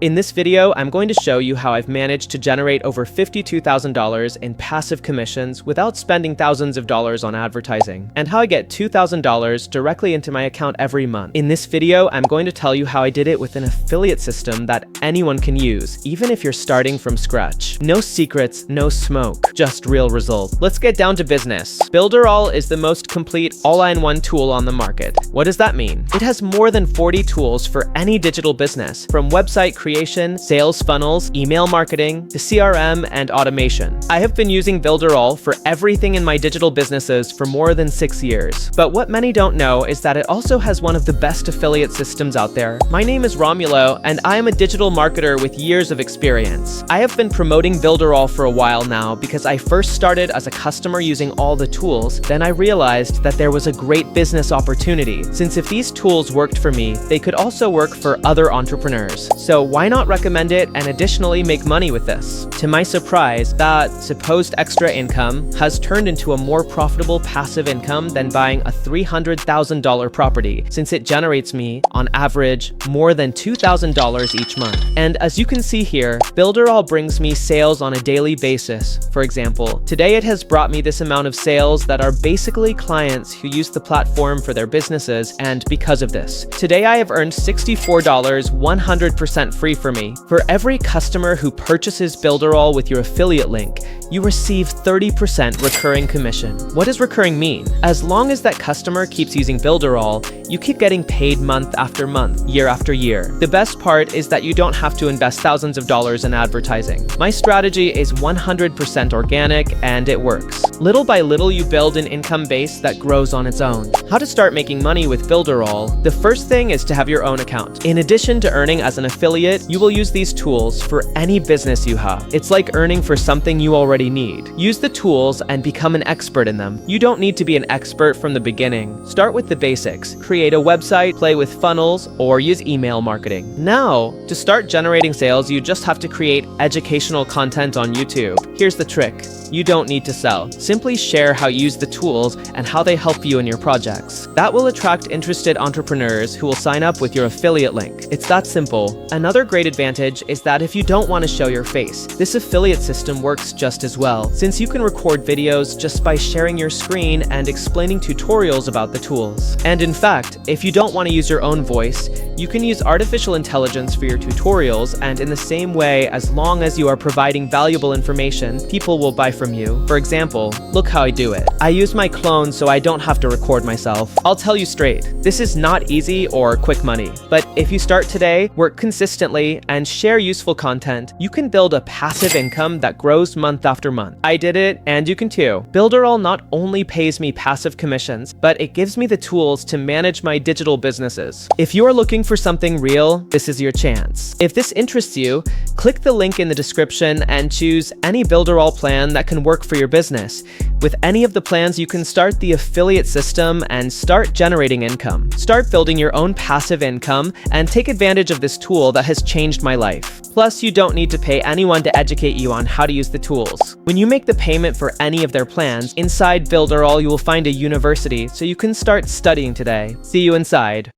In this video, I'm going to show you how I've managed to generate over $52,000 in passive commissions without spending thousands of dollars on advertising, and how I get $2,000 directly into my account every month. In this video, I'm going to tell you how I did it with an affiliate system that anyone can use, even if you're starting from scratch. No secrets, no smoke, just real results. Let's get down to business. Builderall is the most complete all-in-one tool on the market. What does that mean? It has more than 40 tools for any digital business, from website creation, sales funnels, email marketing, to CRM and automation. I have been using Builderall for everything in my digital businesses for more than 6 years. But what many don't know is that it also has one of the best affiliate systems out there. My name is Romulo, and I am a digital marketer with years of experience. I have been promoting Builderall for a while now because I first started as a customer using all the tools. Then I realized that there was a great business opportunity, since if these tools worked for me, they could also work for other entrepreneurs. So why not recommend it and additionally make money with this? To my surprise, that supposed extra income has turned into a more profitable passive income than buying a $300,000 property, since it generates me, on average, more than $2,000 each month. And as you can see here, Builderall brings me sales on a daily basis. For example, today it has brought me this amount of sales that are basically clients who use the platform for their businesses, and because of this, today I have earned $64, 100% free for me. For every customer who purchases Builderall with your affiliate link, you receive 30% recurring commission. What does recurring mean? As long as that customer keeps using Builderall, you keep getting paid month after month, year after year. The best part is that you don't have to invest thousands of dollars in advertising. My strategy is 100% organic, and it works. Little by little, you build an income base that grows on its own. How to start making money with Builderall? The first thing is to have your own account. In addition to earning as an affiliate, you will use these tools for any business you have. It's like earning for something you already need. Use the tools and become an expert in them. You don't need to be an expert from the beginning. Start with the basics. Create a website, play with funnels, or use email marketing. Now, to start generating sales, you just have to create educational content on YouTube. Here's the trick. You don't need to sell. Simply share how you use the tools and how they help you in your projects. That will attract interested entrepreneurs who will sign up with your affiliate link. It's that simple. Another great advantage is that if you don't want to show your face, this affiliate system works just as well, since you can record videos just by sharing your screen and explaining tutorials about the tools. And in fact, if you don't want to use your own voice, you can use artificial intelligence for your tutorials, and in the same way, as long as you are providing valuable information, people will buy from you. For example, look how I do it. I use my clone so I don't have to record myself. I'll tell you straight, this is not easy or quick money, but if you start today, work consistently, and share useful content, you can build a passive income that grows month after month. I did it, and you can too. Builderall not only pays me passive commissions, but it gives me the tools to manage my digital businesses. If you are looking for something real, this is your chance. If this interests you, click the link in the description and choose any Builderall plan that can work for your business. With any of the plans, you can start the affiliate system and start generating income. Start building your own passive income and take advantage of this tool that has changed my life. Plus, you don't need to pay anyone to educate you on how to use the tools. When you make the payment for any of their plans, inside Builderall you will find a university, so you can start studying today. See you inside.